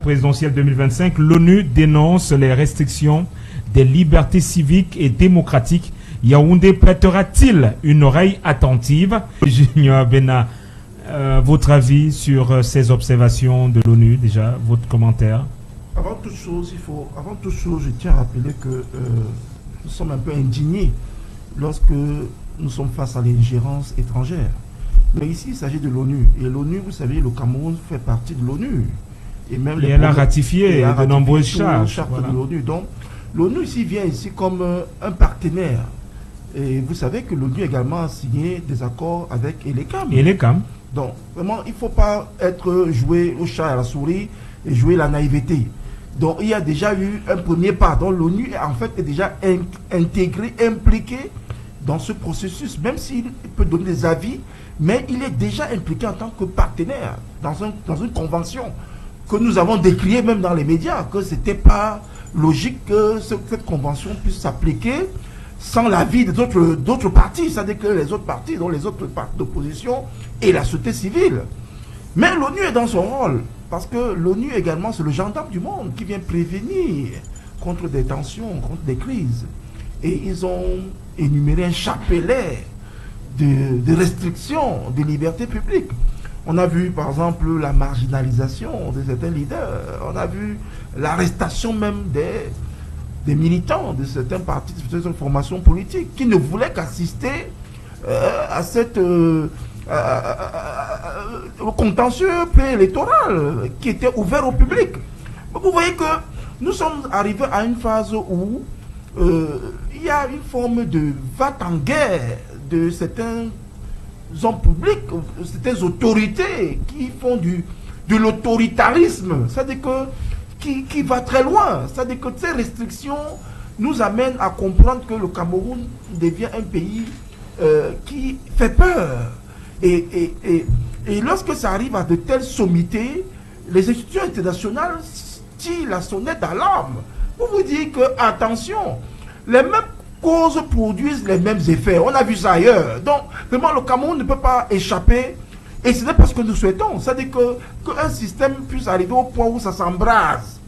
Présidentielle 2025, l'ONU dénonce les restrictions des libertés civiques et démocratiques. Yaoundé prêtera-t-il une oreille attentive? Junior Bena, votre avis sur ces observations de l'ONU, déjà, votre commentaire? Avant toute chose, je tiens à rappeler que nous sommes un peu indignés lorsque nous sommes face à l'ingérence étrangère. Mais ici, il s'agit de l'ONU. Et l'ONU, vous savez, le Cameroun fait partie de l'ONU. Et elle a ratifié de nombreuses chartes. Voilà. De l'ONU. Donc, l'ONU ici vient ici comme un partenaire. Et vous savez que l'ONU également a signé des accords avec ELECAM. Donc, vraiment, il ne faut pas jouer au chat et à la souris et jouer la naïveté. Donc, il y a déjà eu un premier pas. Donc, l'ONU, en fait, est déjà intégrée, impliquée dans ce processus, même s'il peut donner des avis, mais il est déjà impliqué en tant que partenaire dans une convention que nous avons décrié même dans les médias, que ce n'était pas logique que cette convention puisse s'appliquer sans l'avis d'autres partis, c'est-à-dire que les autres partis, dont les autres partis d'opposition et la société civile. Mais l'ONU est dans son rôle, parce que l'ONU également, c'est le gendarme du monde qui vient prévenir contre des tensions, contre des crises. Et ils ont énuméré un chapelet de restrictions des libertés publiques. On a vu, par exemple, la marginalisation de certains leaders. On a vu l'arrestation même des militants de certains partis, de certaines formations politiques qui ne voulaient qu'assister à cette au contentieux préélectoral qui était ouvert au public. Vous voyez que nous sommes arrivés à une phase où il y a une forme de va-t-en-guerre de certains hommes publics, certaines autorités qui font de l'autoritarisme, c'est-à-dire que qui va très loin. C'est-à-dire que ces restrictions nous amènent à comprendre que le Cameroun devient un pays qui fait peur. Et lorsque ça arrive à de telles sommités, les institutions internationales tirent la sonnette d'alarme pour vous dire que, attention, les mêmes causes produisent les mêmes effets. On a vu ça ailleurs. Donc, vraiment, le Cameroun ne peut pas échapper. Et ce n'est pas ce que nous souhaitons. C'est-à-dire qu'un système puisse arriver au point où ça s'embrase.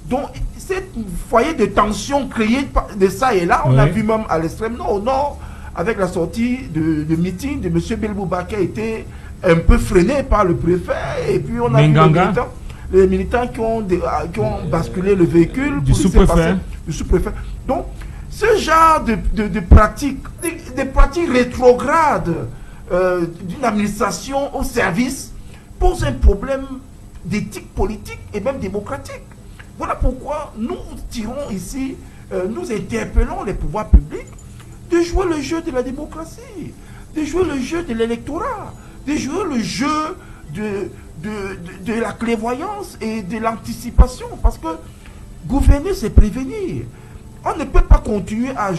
Donc, ces foyers de tension créés de ça et là, on a vu même à l'extrême nord, avec la sortie de meeting de M. Belbouba qui a été un peu freiné par le préfet. Et puis, on a vu les militants qui ont basculé le véhicule du sous-préfet. Donc, ce genre de pratiques, des pratiques rétrogrades d'une administration au service pose un problème d'éthique politique et même démocratique. Voilà pourquoi nous tirons ici, nous interpellons les pouvoirs publics de jouer le jeu de la démocratie, de jouer le jeu de l'électorat, de jouer le jeu de la clairvoyance et de l'anticipation. Parce que gouverner, c'est prévenir. On ne peut pas continuer à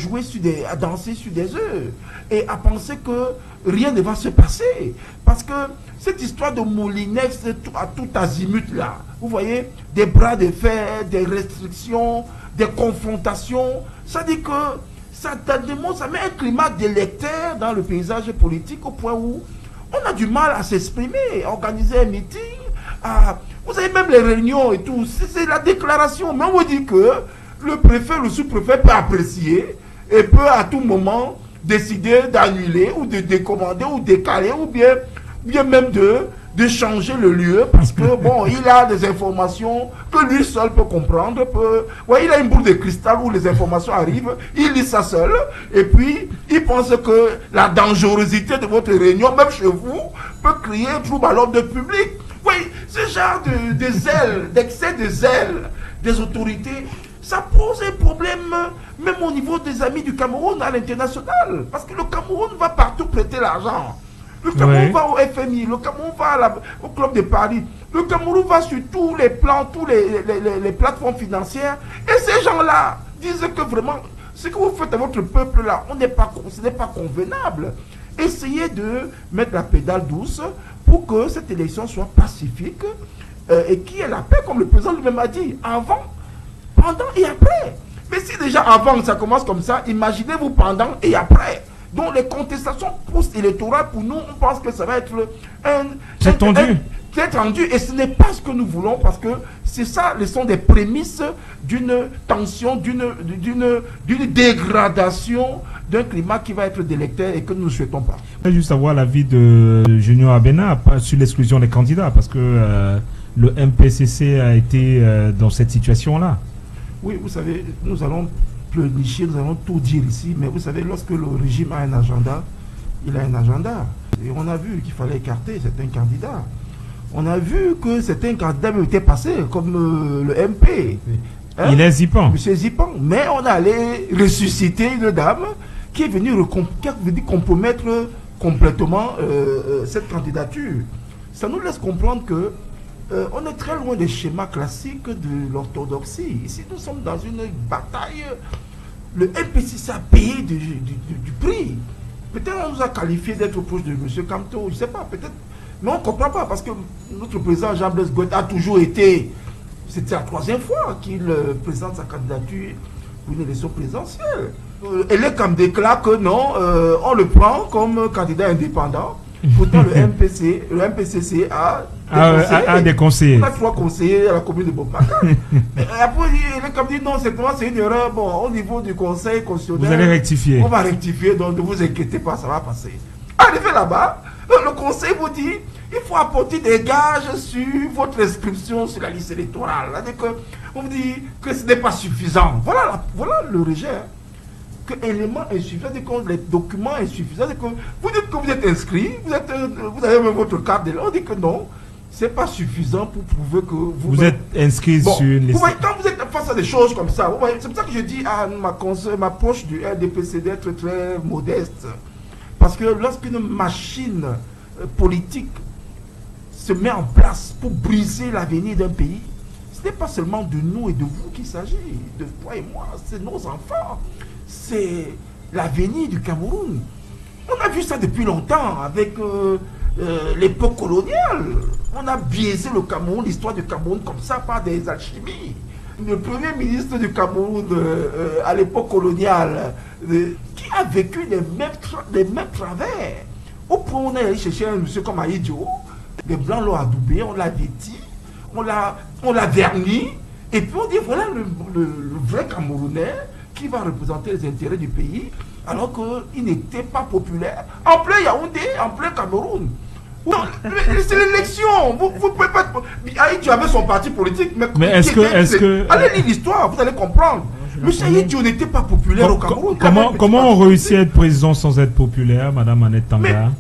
à danser sur des œufs et à penser que rien ne va se passer. Parce que cette histoire de moulinex à tout azimut là, vous voyez, des bras de fer, des restrictions, des confrontations, ça dit que ça met un climat d'électeur dans le paysage politique au point où on a du mal à s'exprimer, à organiser un meeting, vous avez même les réunions et tout, c'est la déclaration, mais on vous dit que le préfet, le sous-préfet peut apprécier et peut à tout moment décider d'annuler ou de décommander ou décaler ou bien même de changer le lieu parce que bon, il a des informations que lui seul peut comprendre. Il a une boule de cristal où les informations arrivent, il lit ça seul et puis il pense que la dangerosité de votre réunion, même chez vous, peut créer un trouble à l'ordre public. Oui, ce genre de zèle, d'excès de zèle des autorités, ça pose un problème même au niveau des amis du Cameroun à l'international. Parce que le Cameroun va partout prêter l'argent. Le Cameroun va au FMI, le Cameroun va au Club de Paris. Le Cameroun va sur tous les plans, tous les plateformes financières. Et ces gens-là disent que vraiment, ce que vous faites à votre peuple là, ce n'est pas convenable. Essayez de mettre la pédale douce pour que cette élection soit pacifique et qu'il y ait la paix, comme le président lui-même a dit, avant, pendant et après. Mais si déjà avant ça commence comme ça, imaginez-vous pendant et après. Donc les contestations post-électorales, pour nous, on pense que ça va être c'est tendu. c'est tendu et ce n'est pas ce que nous voulons parce que c'est ça, ce sont des prémices d'une tension, d'une dégradation d'un climat qui va être délétère et que nous ne souhaitons pas. Je voudrais juste avoir l'avis de Junior Abena sur l'exclusion des candidats parce que le MPCC a été dans cette situation-là. Oui, vous savez, nous allons pleurnicher, nous allons tout dire ici, mais vous savez, lorsque le régime a un agenda, il a un agenda. Et on a vu qu'il fallait écarter certains candidats. On a vu que certains candidats même étaient passés, comme le MP. Hein? Il est Zipan. Monsieur Zipan. Mais on allait ressusciter une dame qui est venue compromettre complètement cette candidature. Ça nous laisse comprendre que on est très loin des schémas classiques de l'orthodoxie. Ici, nous sommes dans une bataille. Le MPCC a payé du prix. Peut-être on nous a qualifié d'être proche de M. Kamto, je ne sais pas, peut-être. Mais on ne comprend pas parce que notre président Jean-Blaise Goët a toujours été, c'était la 3e fois qu'il présente sa candidature pour une élection présidentielle. Elekam déclare que non, on le prend comme candidat indépendant. Pourtant, le MPCC a des conseillers. On a 3 conseillers à la commune de Bopaka. Mais après, Elekam dit non, c'est une erreur. Bon, au niveau du conseil constitutionnel, vous allez rectifier. On va rectifier, donc ne vous inquiétez pas, ça va passer. Arrivé là-bas, le conseil vous dit il faut apporter des gages sur votre inscription sur la liste électorale. C'est-à-dire que on vous dit que ce n'est pas suffisant. Voilà le rejet. Que élément insuffisant, c'est que les documents insuffisants, c'est que vous dites que vous êtes inscrit, vous avez même votre carte de là, on dit que non, c'est pas suffisant pour prouver que vous êtes inscrit sur une liste. Vous voyez, quand vous êtes face à des choses comme ça, c'est pour ça que je dis à ma approche du RDPC d'être très modeste. Parce que lorsqu'une machine politique se met en place pour briser l'avenir d'un pays, ce n'est pas seulement de nous et de vous qu'il s'agit, de toi et moi, c'est nos enfants, c'est l'avenir du Cameroun. On a vu ça depuis longtemps avec l'époque coloniale. On a biaisé le Cameroun, l'histoire du Cameroun comme ça par des alchimies. Le premier ministre du Cameroun à l'époque coloniale, qui a vécu les mêmes travers. Au point où on est allé chercher un monsieur comme Aïdjo, les Blancs l'ont adoubé, on l'a vêti, on l'a verni, et puis on dit voilà le vrai Camerounais qui va représenter les intérêts du pays, alors qu'il n'était pas populaire. En plein Yaoundé, en plein Cameroun. Non, c'est l'élection. Vous pouvez pas. Aïdjo avait son parti politique, mais est-ce que allez lire l'histoire, vous allez comprendre. Monsieur Aïdjo n'était pas populaire au Cameroun. Comment on réussit à être président sans être populaire, Madame Annette Tanga?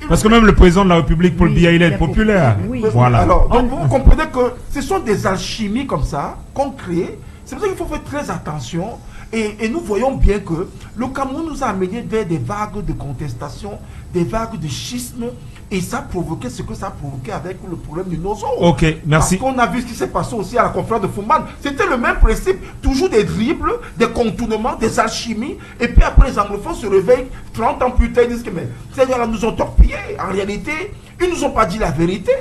Parce que même le président de la République, Paul Biya, il est populaire. Oui. Voilà. Alors, donc vous comprenez que ce sont des alchimies comme ça qu'on crée. C'est pour ça qu'il faut faire très attention. Et nous voyons bien que le Cameroun nous a amené vers des vagues de contestation, des vagues de schisme, et ça a provoqué ce que ça a provoqué avec le problème du Nozo. Ok, merci. Parce qu'on a vu ce qui s'est passé aussi à la conférence de Fumban. C'était le même principe, toujours des dribbles, des contournements, des alchimies, et puis après les anglophones se réveillent 30 ans plus tard, ils disent que mais ces gars-là nous ont torpillés. En réalité, ils ne nous ont pas dit la vérité.